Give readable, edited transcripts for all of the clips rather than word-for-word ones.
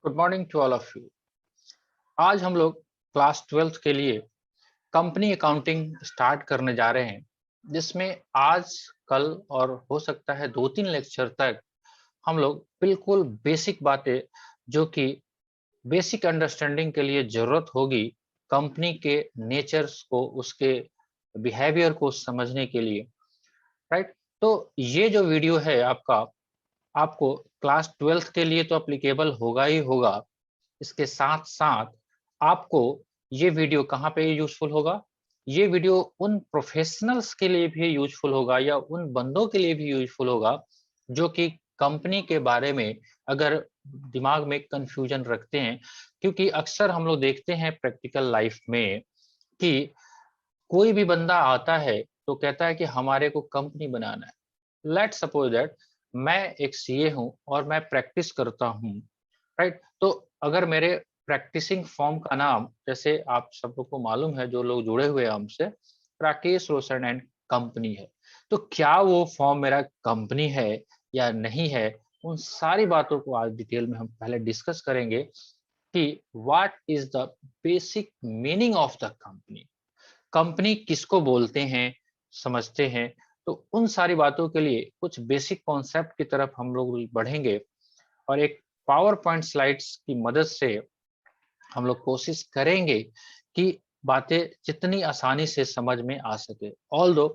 Good morning to all of you. आज हम लोग क्लास 12th के लिए कंपनी अकाउंटिंग स्टार्ट करने जा रहे हैं, जिसमें आज कल और हो सकता है 2-3 लेक्चर तक हम लोग बिल्कुल बेसिक बातें जो कि बेसिक अंडरस्टैंडिंग के लिए जरूरत होगी कंपनी के नेचर्स को, उसके बिहेवियर को समझने के लिए, राइट। तो ये जो वीडियो है आपको क्लास 12th के लिए तो अप्लीकेबल होगा ही होगा। इसके साथ साथ आपको ये वीडियो कहाँ पे यूजफुल होगा? ये वीडियो उन प्रोफेशनल्स के लिए भी यूजफुल होगा या उन बंदों के लिए भी यूजफुल होगा जो कि कंपनी के बारे में अगर दिमाग में कंफ्यूजन रखते हैं। क्योंकि अक्सर हम लोग देखते हैं प्रैक्टिकल लाइफ में कि कोई भी बंदा आता है तो कहता है कि हमारे को कंपनी बनाना है। लेट्स सपोज दैट मैं एक सीए हूं और मैं प्रैक्टिस करता हूं, राइट। तो अगर मेरे प्रैक्टिसिंग फॉर्म का नाम, जैसे आप सब लोग को मालूम है जो लोग जुड़े हुए हैं हमसे, राकेश रोशन एंड कंपनी है, तो क्या वो फॉर्म मेरा कंपनी है या नहीं है? उन सारी बातों को आज डिटेल में हम पहले डिस्कस करेंगे कि what is the basic meaning of the company, company किसको बोलते हैं, समझते हैं। तो उन सारी बातों के लिए कुछ बेसिक कॉन्सेप्ट की तरफ हम लोग बढ़ेंगे और एक पावर पॉइंट स्लाइड्स की मदद से हम लोग कोशिश करेंगे कि बातें जितनी आसानी से समझ में आ सके। ऑल्दो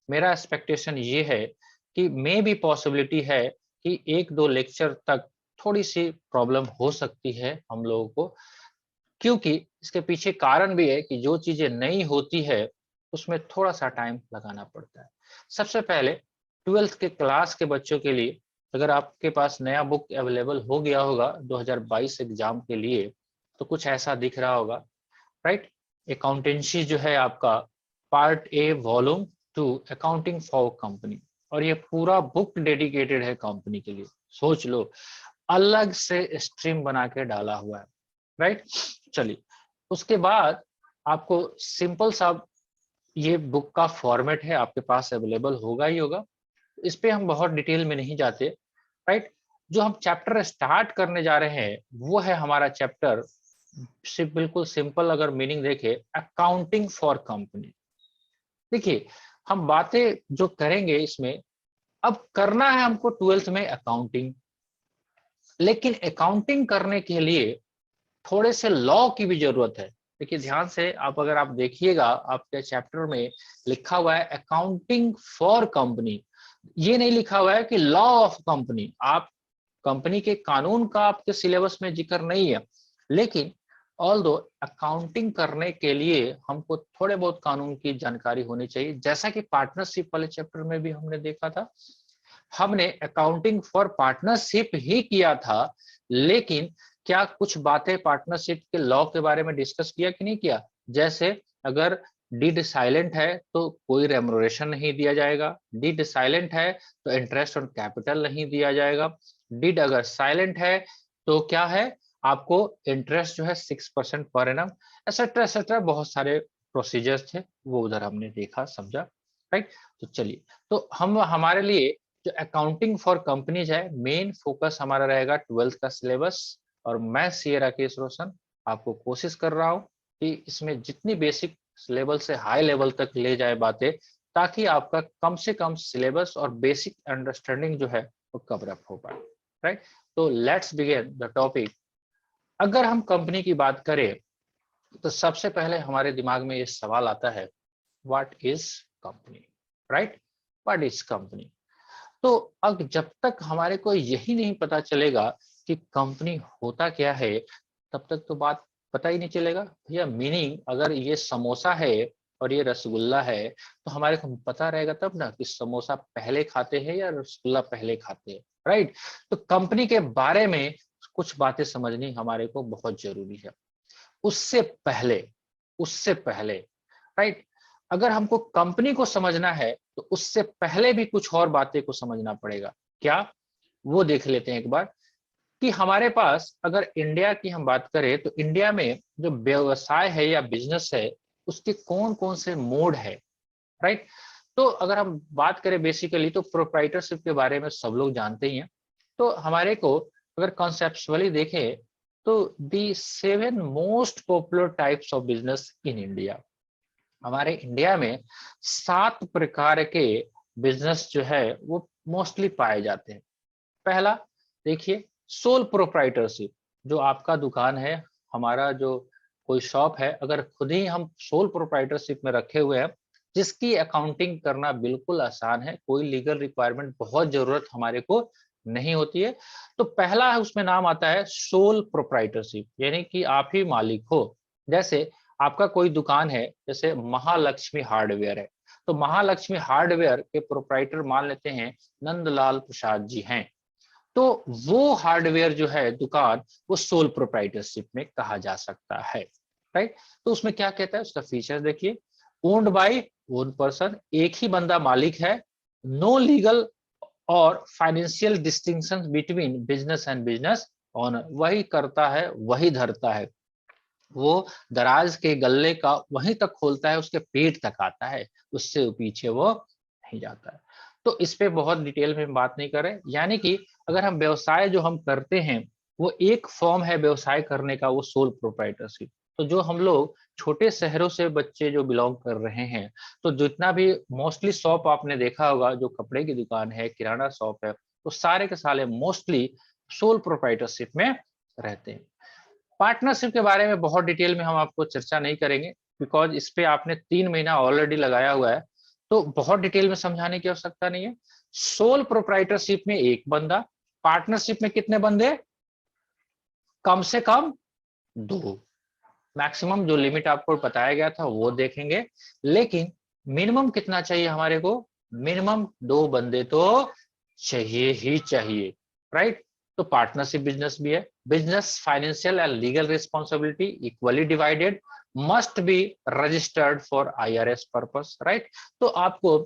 मेरा एक्सपेक्टेशन ये है कि मे भी पॉसिबिलिटी है कि 1-2 लेक्चर तक थोड़ी सी प्रॉब्लम हो सकती है हम लोगों को, क्योंकि इसके पीछे कारण भी है कि जो चीजें नई होती है उसमें थोड़ा सा टाइम लगाना पड़ता है। सबसे पहले 12th के क्लास के बच्चों के लिए, अगर आपके पास नया बुक अवेलेबल हो गया होगा 2022 एग्जाम के लिए, तो कुछ ऐसा दिख रहा होगा, राइट। अकाउंटेंसी जो है आपका part A volume 2 accounting for company, और ये पूरा बुक डेडिकेटेड है कंपनी के लिए। सोच लो, अलग से स्ट्रीम बना के डाला हुआ है, राइट। चलिए, उसके बाद आपको सिंपल सा ये बुक का फॉर्मेट है आपके पास अवेलेबल होगा ही होगा। इस पे हम बहुत डिटेल में नहीं जाते, राइट। जो हम चैप्टर स्टार्ट करने जा रहे हैं वो है हमारा चैप्टर, सिर्फ बिल्कुल सिंपल अगर मीनिंग देखें, अकाउंटिंग फॉर कंपनी। देखिए, हम बातें जो करेंगे इसमें, अब करना है हमको 12th में अकाउंटिंग, लेकिन अकाउंटिंग करने के लिए थोड़े से लॉ की भी जरूरत है। देखिए ध्यान से, अगर आप देखिएगा आपके चैप्टर में लिखा हुआ है अकाउंटिंग फॉर कंपनी, ये नहीं लिखा हुआ है कि लॉ ऑफ कंपनी। आप कंपनी के कानून का आपके सिलेबस में जिक्र नहीं है, लेकिन ऑल्दो अकाउंटिंग करने के लिए हमको थोड़े बहुत कानून की जानकारी होनी चाहिए, जैसा कि पार्टनरशिप वाले चैप्टर में भी हमने देखा था। हमने अकाउंटिंग फॉर पार्टनरशिप ही किया था, लेकिन क्या कुछ बातें पार्टनरशिप के लॉ के बारे में डिस्कस किया कि नहीं किया? जैसे अगर डीड साइलेंट है तो कोई रेमुनरेशन नहीं दिया जाएगा, डीड साइलेंट है तो इंटरेस्ट ऑन कैपिटल नहीं दिया जाएगा, डीड अगर साइलेंट है तो क्या है, आपको इंटरेस्ट जो है 6% पर एनम, एक्सेट्रा एक्सेट्रा, बहुत सारे प्रोसीजर्स थे, वो उधर हमने देखा समझा, राइट। तो चलिए, तो हम हमारे लिए जो अकाउंटिंग फॉर कंपनीज है, मेन फोकस हमारा रहेगा 12th का सिलेबस। और मैं सीए राकेश रोशन आपको कोशिश कर रहा हूँ कि इसमें जितनी बेसिक लेवल से हाई लेवल तक ले जाए बातें, ताकि आपका कम से कम सिलेबस और बेसिक अंडरस्टैंडिंग जो है वो कवर अप हो पाए, राइट। तो लेट्स बिगिन द टॉपिक। अगर हम कंपनी की बात करें तो सबसे पहले हमारे दिमाग में ये सवाल आता है, what is company, right. What is company? तो अब जब तक हमारे को यही नहीं पता चलेगा कि कंपनी होता क्या है, तब तक तो बात पता ही नहीं चलेगा भैया। मीनिंग, अगर ये समोसा है और ये रसगुल्ला है, तो हमारे को पता रहेगा तब ना कि समोसा पहले खाते हैं या रसगुल्ला पहले खाते हैं, राइट। तो कंपनी के बारे में कुछ बातें समझनी हमारे को बहुत जरूरी है। उससे पहले उससे पहले राइट, अगर हमको कंपनी को समझना है तो उससे पहले भी कुछ और बातें को समझना पड़ेगा। क्या? वो देख लेते हैं एक बार कि हमारे पास अगर इंडिया की हम बात करें तो इंडिया में जो व्यवसाय है या बिजनेस है, उसके कौन कौन से मोड है, राइट। तो अगर हम बात करें बेसिकली, तो प्रोप्राइटरशिप के बारे में सब लोग जानते ही हैं। तो हमारे को अगर कॉन्सेप्चुअली देखें तो दी 7 most popular types of business in India, हमारे इंडिया में 7 प्रकार के बिजनेस जो है वो मोस्टली पाए जाते हैं। पहला देखिए, सोल प्रोप्राइटरशिप, जो आपका दुकान है, हमारा जो कोई शॉप है, अगर खुद ही हम सोल प्रोप्राइटरशिप में रखे हुए हैं, जिसकी अकाउंटिंग करना बिल्कुल आसान है, कोई लीगल रिक्वायरमेंट बहुत जरूरत हमारे को नहीं होती है। तो पहला है उसमें नाम आता है सोल प्रोप्राइटरशिप, यानी कि आप ही मालिक हो। जैसे आपका कोई दुकान है, जैसे महालक्ष्मी हार्डवेयर है, तो महालक्ष्मी हार्डवेयर के प्रोप्राइटर मान लेते हैं नंदलाल प्रसाद जी हैं, तो वो हार्डवेयर जो है दुकान, वो सोल प्रोप्राइटरशिप में कहा जा सकता है, राइट। तो उसमें क्या कहता है, उसका फीचर देखिए, ओन्ड बाय वन पर्सन, एक ही बंदा मालिक है, नो लीगल और financial distinction between business and business owner, वही करता है वही धरता है, वो दराज के गल्ले का वहीं तक खोलता है, उसके पेट तक आता है, उससे पीछे वो नहीं जाता है। तो इस पे बहुत डिटेल में बात नहीं करें, यानी कि अगर हम व्यवसाय जो हम करते हैं, वो एक फॉर्म है व्यवसाय करने का, वो सोल प्रोप्राइटरशिप। तो जो हम लोग छोटे शहरों से बच्चे जो बिलोंग कर रहे हैं, तो जितना भी मोस्टली शॉप आपने देखा होगा, जो कपड़े की दुकान है, किराना शॉप है, तो सारे के सारे मोस्टली सोल प्रोप्राइटरशिप में रहते हैं। पार्टनरशिप के बारे में बहुत डिटेल में हम आपको चर्चा नहीं करेंगे, बिकॉज इस पे आपने 3 महीना ऑलरेडी लगाया हुआ है, तो बहुत डिटेल में समझाने की आवश्यकता नहीं है। सोल प्रोप्राइटरशिप में एक बंदा, पार्टनरशिप में कितने बंदे, कम से कम 2, मैक्सिमम जो लिमिट आपको बताया गया था वो देखेंगे, लेकिन मिनिमम कितना चाहिए हमारे को, मिनिमम 2 बंदे तो चाहिए ही चाहिए, राइट। तो पार्टनरशिप बिजनेस भी है, business financial and legal responsibility equally divided, must be registered for IRS purpose, right. तो आपको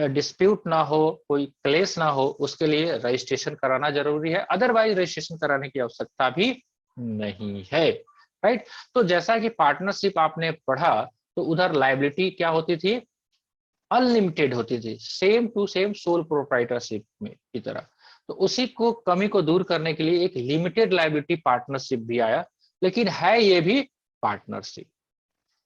डिस्प्यूट ना हो, कोई क्लेश ना हो, उसके लिए रजिस्ट्रेशन कराना जरूरी है, अदरवाइज रजिस्ट्रेशन कराने की आवश्यकता भी नहीं है, राइट। तो जैसा कि पार्टनरशिप आपने पढ़ा, तो उधर लाइबिलिटी क्या होती थी, अनलिमिटेड होती थी, same to same sole proprietorship में की तरह। तो उसी को कमी को दूर करने के लिए एक लिमिटेड लाइबिलिटी पार्टनरशिप भी आया, लेकिन है ये भी पार्टनरशिप,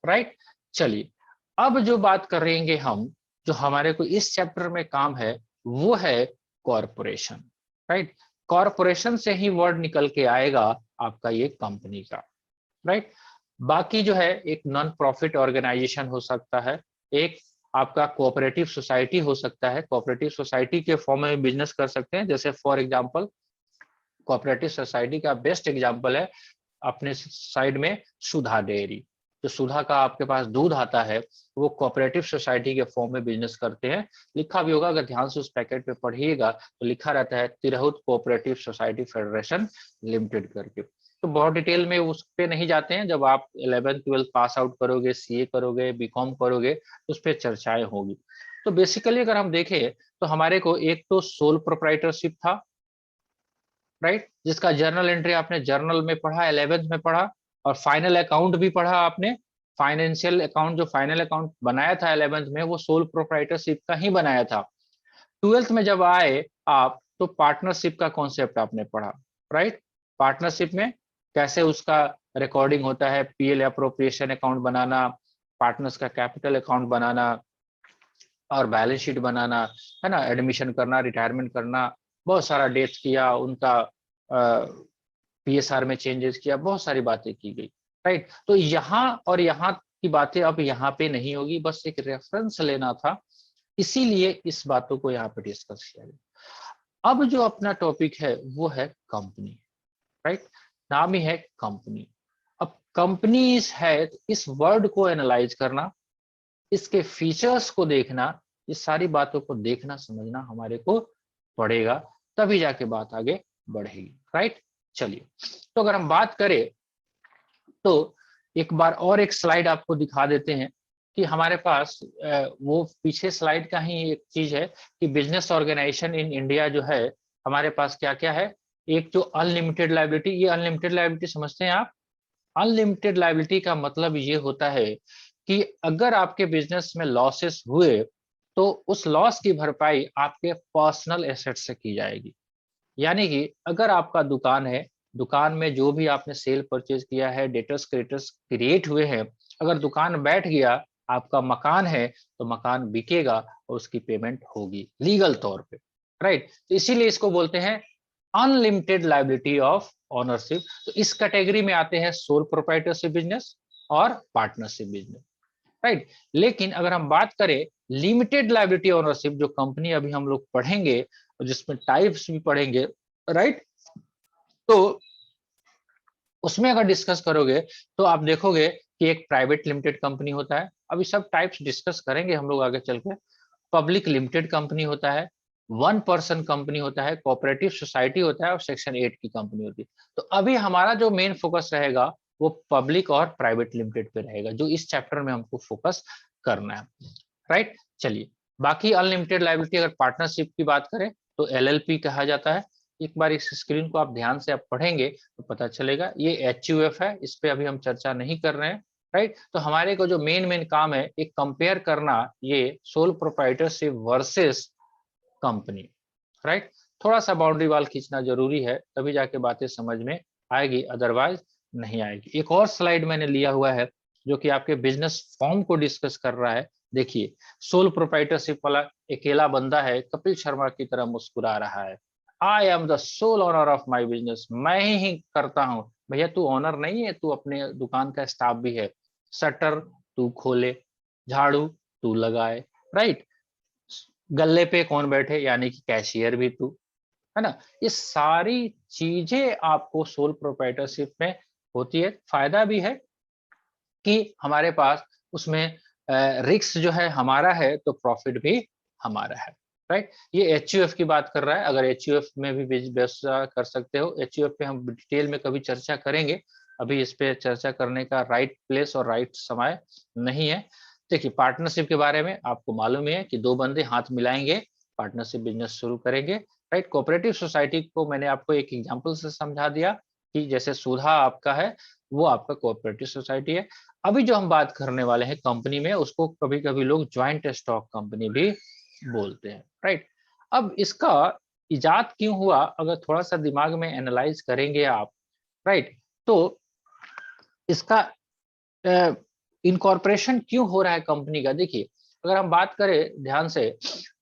राइट। चलिए, अब जो बात करेंगे हम, जो हमारे को इस चैप्टर में काम है, वो है कॉरपोरेशन, राइट। कॉरपोरेशन से ही वर्ड निकल के आएगा आपका ये कंपनी का, राइट। बाकी जो है एक नॉन प्रॉफिट ऑर्गेनाइजेशन हो सकता है, एक आपका कोऑपरेटिव सोसाइटी हो सकता है, कोऑपरेटिव सोसाइटी के फॉर्म में बिजनेस कर सकते हैं। जैसे फॉर एग्जांपल, कोऑपरेटिव सोसाइटी का बेस्ट एग्जांपल है अपने साइड में सुधा डेयरी, जो सुधा का आपके पास दूध आता है, वो कोऑपरेटिव सोसाइटी के फॉर्म में बिजनेस करते हैं। लिखा भी होगा, अगर ध्यान से उस पैकेट पे पढ़िएगा तो लिखा रहता है Tirhut cooperative society federation limited करके। तो बहुत डिटेल में उस पे नहीं जाते हैं, जब आप 11th-12th पास आउट करोगे, सीए करोगे, बीकॉम करोगे, तो उस पर चर्चाएं होगी। तो बेसिकली अगर हम देखें, तो हमारे को एक तो सोल प्रोप्राइटरशिप था, राइट, जिसका जर्नल एंट्री आपने जर्नल में पढ़ा, 11th में पढ़ा, और फाइनल अकाउंट भी पढ़ा आपने। फाइनेंशियल अकाउंट जो फाइनल अकाउंट बनाया था 11th में, वो सोल प्रोप्राइटरशिप का ही बनाया था। 12th में जब आए आप, तो पार्टनरशिप का कॉन्सेप्ट आपने पढ़ा, राइट। पार्टनरशिप में कैसे उसका रिकॉर्डिंग होता है, पीएल अप्रोप्रिएशन अकाउंट बनाना, पार्टनर्स का कैपिटल अकाउंट बनाना, और बैलेंस शीट बनाना, है ना, एडमिशन करना, रिटायरमेंट करना, बहुत सारा डेथ किया उनका, पीएसआर में चेंजेस किया, बहुत सारी बातें की गई, राइट। तो यहाँ और यहाँ की बातें अब यहाँ पे नहीं होगी, बस एक रेफरेंस लेना था, इसीलिए इस बातों को यहाँ पे डिस्कस किया गया। अब जो अपना टॉपिक है वो है कंपनी, राइट, नाम ही है कंपनी। अब कंपनीज है, इस वर्ड को एनालाइज करना, इसके फीचर्स को देखना, ये सारी बातों को देखना समझना हमारे को पड़ेगा, तभी जाके बात आगे बढ़ेगी, राइट। चलिए, तो अगर हम बात करें, तो एक बार और एक स्लाइड आपको दिखा देते हैं कि हमारे पास वो पीछे स्लाइड का ही एक चीज है कि बिजनेस ऑर्गेनाइजेशन इन इंडिया जो है, हमारे पास क्या क्या है। एक जो अनलिमिटेड लायबिलिटी, ये अनलिमिटेड लायबिलिटी समझते हैं आप। अनलिमिटेड लायबिलिटी का मतलब ये होता है कि अगर आपके बिजनेस में लॉसेस हुए, तो उस लॉस की भरपाई आपके पर्सनल एसेट से की जाएगी। यानी कि अगर आपका दुकान है, दुकान में जो भी आपने सेल परचेज किया है, डेटर्स क्रेडिटर्स क्रिएट हुए हैं, अगर दुकान बैठ गया, आपका मकान है तो मकान बिकेगा और उसकी पेमेंट होगी लीगल तौर पे, राइट? तो इसीलिए इसको बोलते हैं अनलिमिटेड लायबिलिटी ऑफ ओनरशिप। तो इस कैटेगरी में आते हैं सोल प्रोप्राइटरशिप बिजनेस और पार्टनरशिप बिजनेस, राइट? लेकिन अगर हम बात करें लिमिटेड लायबिलिटी ओनरशिप, जो कंपनी अभी हम लोग पढ़ेंगे और जिसमें टाइप्स भी पढ़ेंगे, राइट? तो उसमें अगर डिस्कस करोगे तो आप देखोगे कि एक प्राइवेट लिमिटेड कंपनी होता है, अभी सब टाइप्स डिस्कस करेंगे हम लोग आगे चल के। पब्लिक लिमिटेड कंपनी होता है, वन पर्सन कंपनी होता है, कोऑपरेटिव सोसाइटी होता है और सेक्शन 8 की कंपनी होती है। तो अभी हमारा जो मेन फोकस रहेगा वो पब्लिक और प्राइवेट लिमिटेड पे रहेगा, जो इस चैप्टर में हमको फोकस करना है, राइट? चलिए, बाकी अनलिमिटेड लायबिलिटी अगर पार्टनरशिप की बात करें तो एलएलपी कहा जाता है। एक बार इस स्क्रीन को आप ध्यान से आप पढ़ेंगे तो पता चलेगा, ये एचयूएफ है, इस पे अभी हम चर्चा नहीं कर रहे हैं, राइट? तो हमारे को जो मेन काम है एक कंपेयर करना, ये sole proprietorship versus company, right? थोड़ा सा बाउंड्री वाल खींचना जरूरी है, तभी जाके बातें समझ में आएगी, अदरवाइज नहीं आएगी। एक और स्लाइड मैंने लिया हुआ है जो कि आपके बिजनेस फॉर्म को डिस्कस कर रहा है। देखिए, सोल प्रोप्राइटरशिप वाला अकेला बंदा है, कपिल शर्मा की तरह मुस्कुरा रहा है। I am the sole owner of my business, मैं ही करता हूं। भैया तू ओनर नहीं है, तू अपने दुकान का स्टाफ भी है। शटर तू खोले, झाड़ू तू लगाए, राइट? गल्ले पे कौन बैठे, यानी कि कैशियर भी तू, है ना? ये सारी चीजें आपको सोल प्रोप्राइटरशिप में होती है। फायदा भी है कि हमारे पास उसमें रिस्क जो है हमारा है तो प्रॉफिट भी हमारा है, राइट? ये एचयूएफ की बात कर रहा है, अगर एचयूएफ में भी व्यवसाय कर सकते हो। एचयूएफ पे हम डिटेल में कभी चर्चा करेंगे, अभी इस पे चर्चा करने का राइट प्लेस और राइट समय नहीं है। देखिए, पार्टनरशिप के बारे में आपको मालूम ही है कि दो बंदे हाथ मिलाएंगे, पार्टनरशिप बिजनेस शुरू करेंगे, राइट? कोऑपरेटिव सोसाइटी को मैंने आपको एक एग्जांपल से समझा दिया कि जैसे सुधा आपका है, वो आपका कोऑपरेटिव सोसाइटी है। अभी जो हम बात करने वाले हैं कंपनी में, उसको कभी-कभी लोग जॉइंट स्टॉक कंपनी भी बोलते हैं, राइट? अब इसका इजाद क्यों हुआ, अगर थोड़ा-सा दिमाग में एनालाइज करेंगे आप, राइट? तो इसका इनकॉर्पोरेशन क्यों हो रहा है कंपनी का? देखिए, अगर हम बात करें ध्यान से,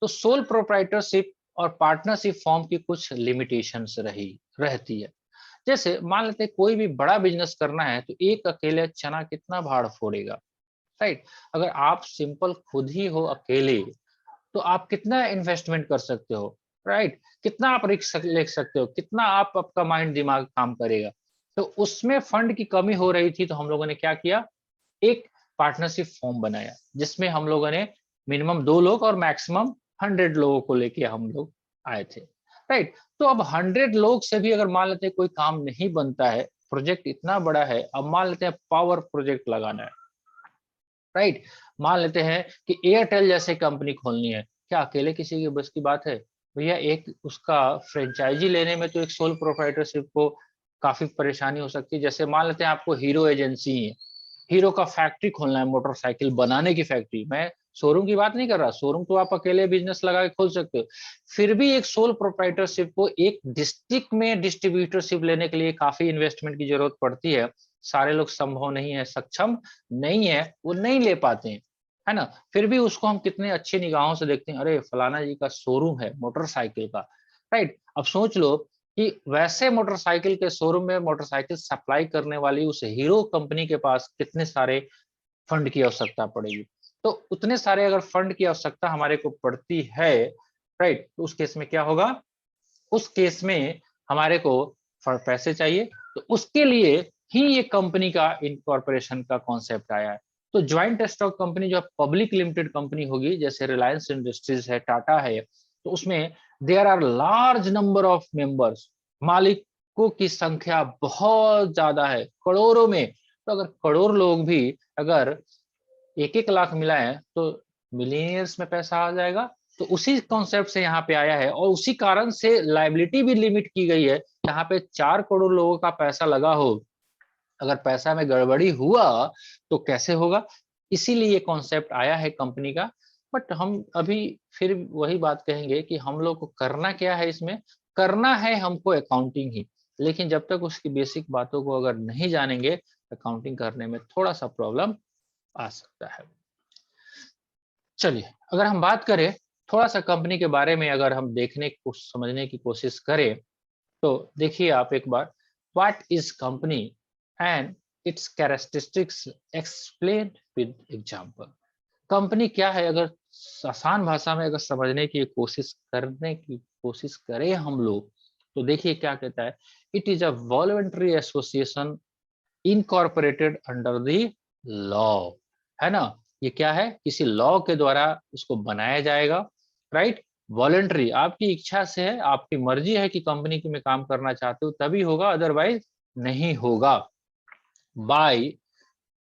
तो सोल प्रोप्राइटरशिप और पार्टनरशिप फॉर्म की कुछ लिमिटेशंस रहती है। जैसे मान लेते हैं कोई भी बड़ा बिजनेस करना है तो एक अकेले चना कितना भाड़ फोड़ेगा, राइट? अगर आप सिंपल खुद ही हो अकेले, तो आप कितना इन्वेस्टमेंट कर सकते हो, राइट? कितना आप रिस्क ले सकते हो, कितना आप आपका माइंड दिमाग काम करेगा। तो उसमें फंड की कमी हो रही थी, तो हम लोगों ने क्या किया, एक पार्टनरशिप फॉर्म बनाया जिसमें हम लोगों ने मिनिमम 2 लोग और मैक्सिमम 100 लोगों को लेके हम लोग आए थे, राइट? तो अब 100 लोग से भी अगर मान लेते हैं कोई काम नहीं बनता है, प्रोजेक्ट इतना बड़ा है, अब मान लेते हैं पावर प्रोजेक्ट लगाना है, राइट? मान लेते हैं कि एयरटेल जैसे कंपनी खोलनी है, क्या अकेले किसी की बस की बात है? भैया एक उसका फ्रेंचाइजी लेने में तो एक सोल प्रोप्राइटरशिप को काफी परेशानी हो सकती है। जैसे मान लेते हैं आपको हीरो एजेंसी है, हीरो का फैक्ट्री खोलना है, मोटरसाइकिल बनाने की फैक्ट्री। मैं शोरूम की बात नहीं कर रहा, शोरूम तो आप अकेले बिजनेस लगा के खोल सकते हो। फिर भी एक सोल प्रोप्राइटरशिप को एक डिस्ट्रिक्ट में डिस्ट्रीब्यूटरशिप लेने के लिए काफी इन्वेस्टमेंट की जरूरत पड़ती है। सारे लोग संभव नहीं है, सक्षम नहीं है, वो नहीं ले पाते हैं, है ना? फिर भी उसको हम कितने अच्छी निगाहों से देखते हैं, अरे फलाना जी का शोरूम है मोटरसाइकिल का, राइट? अब सोच लो कि वैसे मोटरसाइकिल के शोरूम में मोटरसाइकिल सप्लाई करने वाली उस हीरो कंपनी के पास कितने सारे फंड की आवश्यकता पड़ेगी। तो उतने सारे अगर फंड की आवश्यकता हमारे को पड़ती है, राइट? तो उस केस में क्या होगा, उस केस में हमारे को पैसे चाहिए, तो उसके लिए ही ये कंपनी का इनकॉर्पोरेशन का कॉन्सेप्ट आया है। तो ज्वाइंट स्टॉक कंपनी जो पब्लिक लिमिटेड कंपनी होगी, जैसे रिलायंस इंडस्ट्रीज है, टाटा है, तो उसमें there are large number of members, मालिकों की संख्या बहुत ज्यादा है, करोड़ों में। तो अगर करोड़ लोग भी अगर 1-1 लाख मिलाएं तो मिलीनियर्स में पैसा आ जाएगा। तो उसी कॉन्सेप्ट से यहाँ पे आया है और उसी कारण से लाइबिलिटी भी लिमिट की गई है। यहाँ पे 4 करोड़ लोगों का पैसा लगा हो, अगर पैसा में गड़बड़ी हुआ तो कैसे होगा? इसीलिए ये कॉन्सेप्ट आया है कंपनी का। बट हम अभी फिर वही बात कहेंगे कि हम लोग को करना क्या है, इसमें करना है हमको अकाउंटिंग ही। लेकिन जब तक उसकी बेसिक बातों को अगर नहीं जानेंगे, अकाउंटिंग करने में थोड़ा सा प्रॉब्लम आ सकता है। चलिए, अगर हम बात करें थोड़ा सा कंपनी के बारे में, अगर हम देखने को समझने की कोशिश करें, तो देखिए आप एक बार, what is company and its characteristics explain with example. Company क्या है, अगर आसान भाषा में अगर समझने की कोशिश करें हम लोग, तो देखिए क्या कहता है, it is a voluntary association incorporated under the law, है ना। ये क्या है, किसी लॉ के द्वारा उसको बनाया जाएगा, राइट। वॉलंटरी, आपकी इच्छा से है, आपकी मर्जी है कि कंपनी की में काम करना चाहते हो तभी होगा, अदरवाइज नहीं होगा। बाय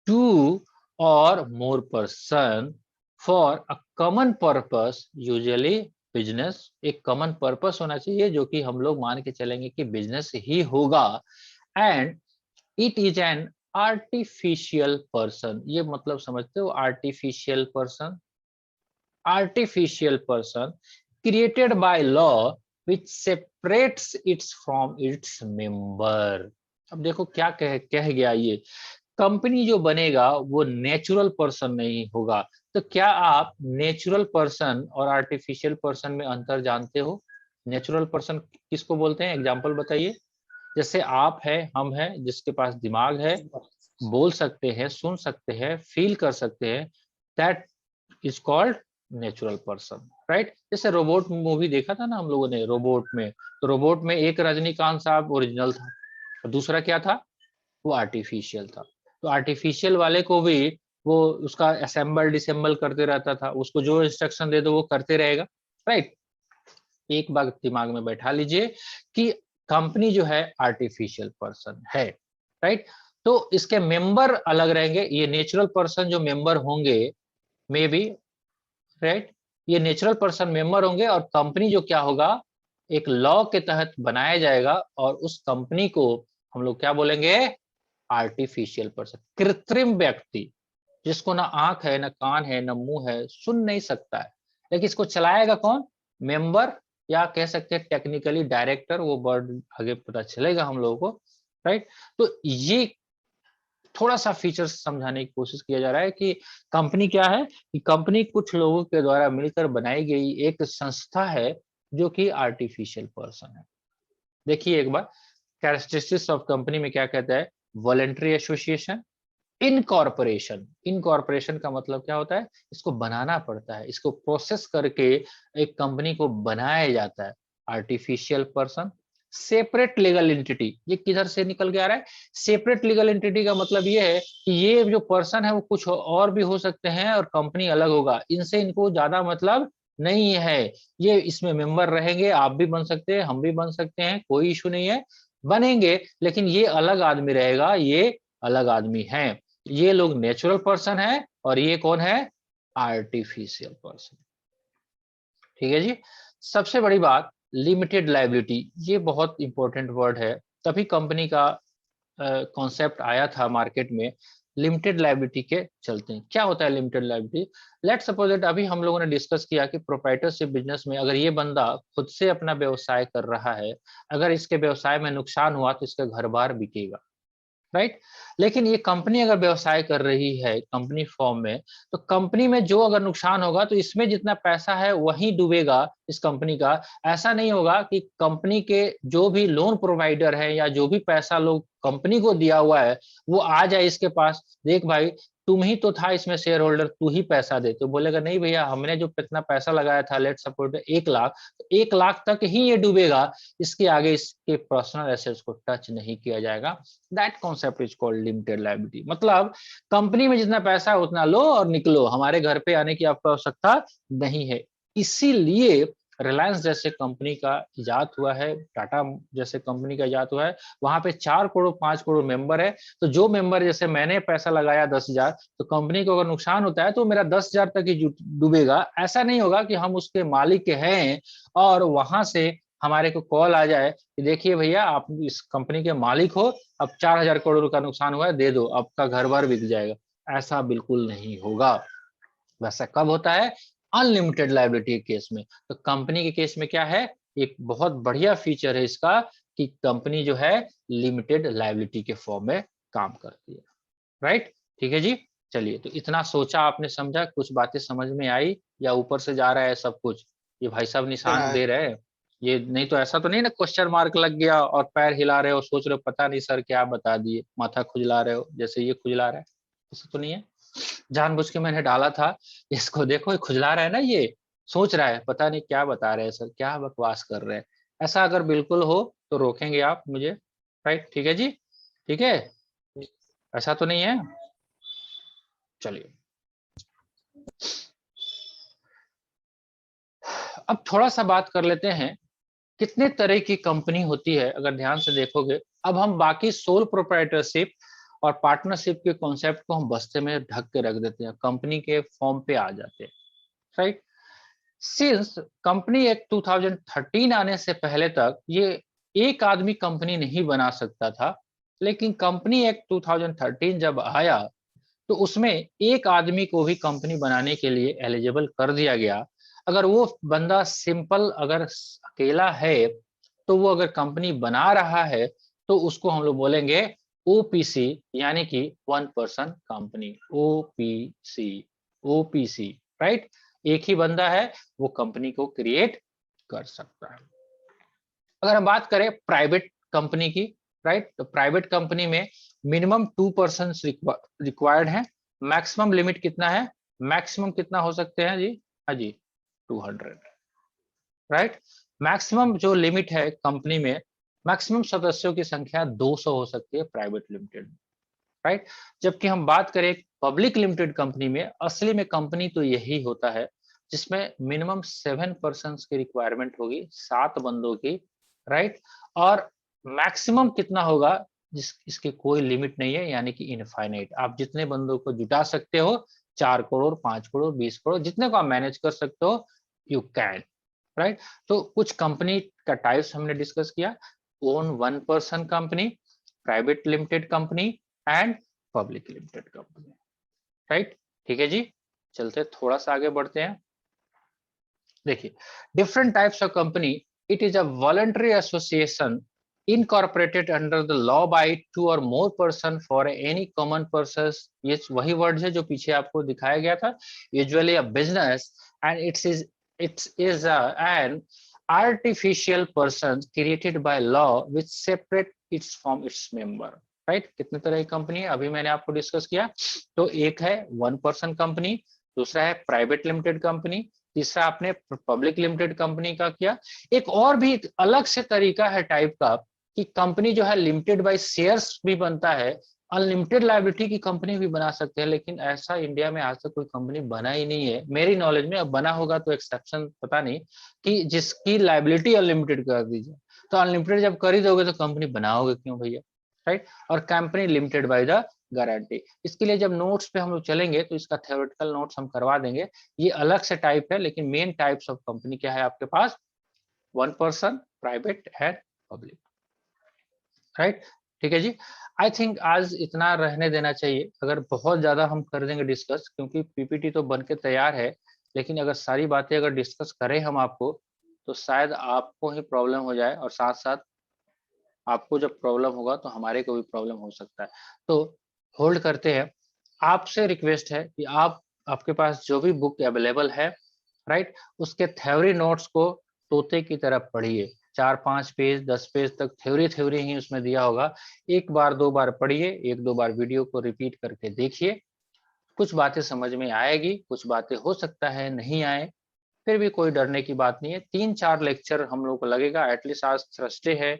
टू और more person for a common purpose, usually business. एक कॉमन पर्पस होना चाहिए जो कि हम लोग मान के चलेंगे कि बिजनेस ही होगा। And it is an artificial person, ये मतलब समझते हो, artificial person, artificial person created by law which separates it's from its member. अब देखो क्या कह गया, ये कंपनी जो बनेगा वो नेचुरल पर्सन नहीं होगा। तो क्या आप नेचुरल पर्सन और आर्टिफिशियल पर्सन में अंतर जानते हो? नेचुरल पर्सन किसको बोलते हैं, एग्जांपल बताइए। जैसे आप है, हम है, जिसके पास दिमाग है, बोल सकते हैं, सुन सकते हैं, फील कर सकते हैं, that is called natural person, right. जैसे रोबोट मूवी देखा था ना हम लोगों ने, रोबोट में, तो रोबोट में एक रजनीकांत साहब ओरिजिनल था और दूसरा क्या था, वो आर्टिफिशियल था। तो आर्टिफिशियल वाले को भी वो उसका असेंबल डिसेंबल करते रहता था, उसको जो इंस्ट्रक्शन दे दो वो करते रहेगा, राइट। एक बात दिमाग में बैठा लीजिए कि कंपनी जो है आर्टिफिशियल पर्सन है, राइट। तो इसके मेंबर अलग रहेंगे, ये नेचुरल पर्सन जो मेंबर होंगे, मे बी, राइट, ये नेचुरल पर्सन मेंबर होंगे, और कंपनी जो क्या होगा, एक लॉ के तहत बनाया जाएगा, और उस कंपनी को हम लोग क्या बोलेंगे, आर्टिफिशियल पर्सन, कृत्रिम व्यक्ति, जिसको ना आंख है, ना कान है, ना मुंह है, सुन नहीं सकता है, लेकिन इसको चलाएगा कौन, मेंबर, या कह सकते हैं टेक्निकली डायरेक्टर, वो वर्ड आगे पता चलेगा हम लोगों को, राइट। तो ये थोड़ा सा फीचर्स समझाने की कोशिश किया जा रहा है कि कंपनी क्या है, कि कंपनी कुछ लोगों के द्वारा मिलकर बनाई गई एक संस्था है जो कि आर्टिफिशियल पर्सन है। देखिए एक बार, कैरेक्टरिस्टिक्स ऑफ कंपनी में क्या कहता है, वॉलंटरी एसोसिएशन, इनकॉर्पोरेशन। इनकॉर्पोरेशन का मतलब क्या होता है, इसको बनाना पड़ता है, इसको प्रोसेस करके एक कंपनी को बनाया जाता है। Artificial person, separate legal entity, ये किधर से निकल के आ रहा है, सेपरेट लीगल एंटिटी का मतलब ये है कि ये जो पर्सन है वो कुछ और भी हो सकते हैं और कंपनी अलग होगा, इनसे इनको ज्यादा मतलब नहीं है। ये इसमें मेंबर रहेंगे, आप भी बन सकते हैं, हम भी बन सकते हैं, कोई इशू नहीं है, बनेंगे, लेकिन ये अलग आदमी रहेगा, ये अलग आदमी है। ये लोग नेचुरल पर्सन है और ये कौन है, आर्टिफिशियल पर्सन। ठीक है जी। सबसे बड़ी बात, लिमिटेड लायबिलिटी, ये बहुत इंपॉर्टेंट वर्ड है, तभी कंपनी का कॉन्सेप्ट आया था मार्केट में, लिमिटेड लायबिलिटी के चलते हैं। क्या होता है limited liability, let's suppose that, अभी हम लोगों ने डिस्कस किया कि प्रोप्राइटरशिप बिजनेस में अगर ये बंदा खुद से अपना व्यवसाय कर रहा है, अगर इसके व्यवसाय में नुकसान हुआ तो इसका घर बार बिकेगा, राइट। लेकिन ये कंपनी अगर व्यवसाय कर रही है कंपनी फॉर्म में, तो कंपनी में जो अगर नुकसान होगा तो इसमें जितना पैसा है वही डूबेगा इस कंपनी का। ऐसा नहीं होगा कि कंपनी के जो भी लोन प्रोवाइडर है या जो भी पैसा लोग कंपनी को दिया हुआ है वो आ जाए इसके पास, देख भाई तुम ही तो था इसमें शेयर होल्डर, तू ही पैसा दे, तो बोलेगा नहीं भैया हमने जो इतना पैसा लगाया था, लेट सपोज 1 लाख, तो 1 लाख तक ही ये डूबेगा, इसके आगे इसके पर्सनल एसेट्स को टच नहीं किया जाएगा। That concept is called limited liability. मतलब कंपनी में जितना पैसा है उतना लो और निकलो, हमारे घर पे आने की आपको आवश्यकता नहीं है। इसीलिए रिलायंस जैसे कंपनी का इजाद हुआ है, टाटा जैसे कंपनी का इजाद हुआ है, वहां पे 4 करोड़ 5 करोड़ मेंबर है। तो जो मेंबर, जैसे मैंने पैसा लगाया 10,000, तो कंपनी को अगर नुकसान होता है तो मेरा 10,000 तक ही डूबेगा। ऐसा नहीं होगा कि हम उसके मालिक हैं और वहां से हमारे को कॉल आ जाए कि देखिए भैया आप इस कंपनी के मालिक हो, अब 4,000 करोड़ का नुकसान हुआ है, दे दो, आपका घर बार बिक जाएगा। ऐसा बिल्कुल नहीं होगा। वैसा कब होता है, अनलिमिटेड लायबिलिटी के केस में। तो कंपनी के केस में क्या है, एक बहुत बढ़िया फीचर है इसका कि कंपनी जो है लिमिटेड लायबिलिटी के फॉर्म में काम करती है, राइट? ठीक है जी। चलिए, तो इतना सोचा आपने, समझा, कुछ बातें समझ में आई या ऊपर से जा रहा है सब कुछ? ये भाई साहब निशान दे रहे हैं, ये नहीं तो ऐसा तो नहीं ना क्वेश्चन मार्क लग गया और पैर हिला रहे हो, सोच रहे हो पता नहीं सर क्या बता दिए, माथा खुजला रहे हो जैसे ये खुजला रहा है, ऐसा तो नहीं है? जानबूझ के मैंने डाला था, इसको देखो ये खुजला रहा है ना, ये सोच रहा है पता नहीं क्या बता रहे हैं सर, क्या बकवास कर रहे हैं। ऐसा अगर बिल्कुल हो तो रोकेंगे आप मुझे, राइट? ठीक है जी, ठीक है, ऐसा तो नहीं है? चलिए, अब थोड़ा सा बात कर लेते हैं कितने तरह की कंपनी होती है। अगर ध्यान से देखोगे, अब हम बाकी सोल प्रोप्राइटरशिप और पार्टनरशिप के कॉन्सेप्ट को हम बस्ते में ढक के रख देते हैं, कंपनी के फॉर्म पे आ जाते हैं, राइट? सिंस कंपनी एक्ट 2013 आने से पहले तक ये एक आदमी कंपनी नहीं बना सकता था, लेकिन कंपनी एक्ट 2013 जब आया तो उसमें एक आदमी को भी कंपनी बनाने के लिए एलिजिबल कर दिया गया। अगर वो बंदा सिंपल अगर अकेला है तो वो अगर कंपनी बना रहा है तो उसको हम लोग बोलेंगे ओपीसी, यानी कि one person company, OPC, OPC, right? एक ही बंदा है वो कंपनी को क्रिएट कर सकता है। अगर हम बात करें प्राइवेट कंपनी की, राइट, तो प्राइवेट कंपनी में मिनिमम 2% रिक्वायर्ड है। मैक्सिमम लिमिट कितना है? मैक्सिमम कितना हो सकते हैं जी? हाँ जी, 200, राइट? मैक्सिमम जो लिमिट है कंपनी में, मैक्सिमम सदस्यों की संख्या 200 हो सकती है प्राइवेट लिमिटेड में, राइट? जबकि हम बात करें पब्लिक लिमिटेड कंपनी में, असली में कंपनी तो यही होता है जिसमें मिनिमम 7% की रिक्वायरमेंट होगी, 7 बंदों की, राइट? और मैक्सिमम कितना होगा जिस इसकी कोई लिमिट नहीं है, यानी कि इनफाइनाइट, आप जितने बंदों को जुटा सकते हो, 4 करोड़, 5 करोड़, 20 करोड़, जितने को आप मैनेज कर सकते हो, यू कैन, राइट? तो कुछ कंपनी का टाइप्स हमने डिस्कस किया, own one person company, private limited company and public limited company, right? ठीक है जी। चलते थोड़ा सा आगे बढ़ते हैं। देखिए, different types of company, it is a voluntary association incorporated under the law by two और more person for any common purpose. ये वही वर्ड है जो पीछे आपको दिखाया गया था, usually a business and it's an artificial person created by law which separate its from its member, right? कितने तरह की कंपनी है अभी मैंने आपको डिस्कस किया। तो एक है वन पर्सन कंपनी, दूसरा है प्राइवेट लिमिटेड कंपनी, तीसरा आपने पब्लिक लिमिटेड कंपनी का किया। एक और भी एक अलग से तरीका है टाइप का कि कंपनी जो है लिमिटेड बाय शेयर्स भी बनता है, अनलिमिटेड लायबिलिटी की कंपनी भी बना सकते हैं, लेकिन ऐसा इंडिया में आज तक कोई कंपनी बना ही नहीं है मेरी नॉलेज में। अब बना होगा तो एक्सेप्शन पता नहीं, कि जिसकी लायबिलिटी अनलिमिटेड कर दीजिए। तो अनलिमिटेड जब कर ही दोगे तो कंपनी बनाओगे क्यों भैया, राइट? और company limited by the guarantee. इसके लिए जब नोट्स पे हम लोग चलेंगे तो इसका थ्योरेटिकल नोट्स हम करवा देंगे। ये अलग से टाइप है, लेकिन मेन टाइप्स ऑफ कंपनी क्या है आपके पास? One person, private and public, right? ठीक है जी। आई थिंक आज इतना रहने देना चाहिए। अगर बहुत ज्यादा हम कर देंगे डिस्कस, क्योंकि पीपीटी तो बन के तैयार है, लेकिन अगर सारी बातें अगर डिस्कस करें हम आपको, तो शायद आपको ही प्रॉब्लम हो जाए, और साथ साथ आपको जब प्रॉब्लम होगा तो हमारे को भी प्रॉब्लम हो सकता है। तो होल्ड करते हैं। आपसे रिक्वेस्ट है कि आप, आपके पास जो भी बुक अवेलेबल है, राइट, उसके थ्योरी नोट्स को तोते की तरह पढ़िए। 4-5 पेज, 10 पेज तक थ्योरी थ्योरी ही उसमें दिया होगा। एक बार दो बार पढ़िए, एक दो बार वीडियो को रिपीट करके देखिए। कुछ बातें समझ में आएगी, कुछ बातें हो सकता है नहीं आए, फिर भी कोई डरने की बात नहीं है। 3-4 लेक्चर हम लोग को लगेगा एटलीस्ट। आज थर्सडे है,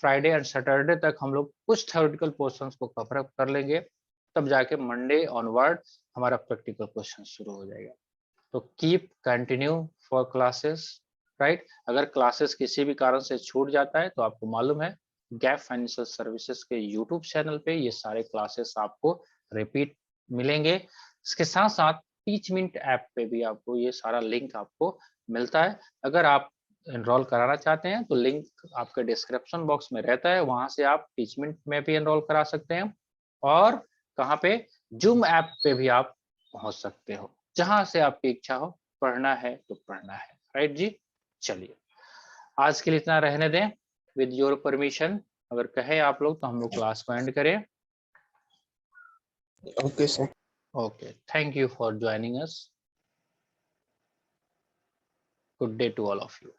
फ्राइडे एंड सैटरडे तक हम लोग कुछ थ्योरेटिकल क्वेश्चंस को कवर अप कर लेंगे, तब जाके मंडे ऑनवर्ड हमारा प्रैक्टिकल क्वेश्चन शुरू हो जाएगा। तो keep continue for classes, right? अगर क्लासेस किसी भी कारण से छूट जाता है तो आपको मालूम है गैप फाइनेंशियल सर्विसेज के यूट्यूब चैनल पे ये सारे क्लासेस आपको रिपीट मिलेंगे। इसके साथ साथ टीच मिनट ऐप पे भी आपको ये सारा लिंक आपको मिलता है। अगर आप एनरोल कराना चाहते हैं तो लिंक आपके डिस्क्रिप्शन बॉक्स में रहता है, वहां से आप टीच मिनट में भी एनरोल करा सकते हैं, और कहाँ पे, जूम ऐप पे भी आप पहुंच सकते हो। जहां से आपकी इच्छा हो, पढ़ना है तो पढ़ना है, राइट जी? चलिए, आज के लिए इतना रहने दें। विद योर परमिशन अगर कहे आप लोग तो हम लोग क्लास को एंड करें। Okay sir. Okay, thank you for joining us. Good day to all of you.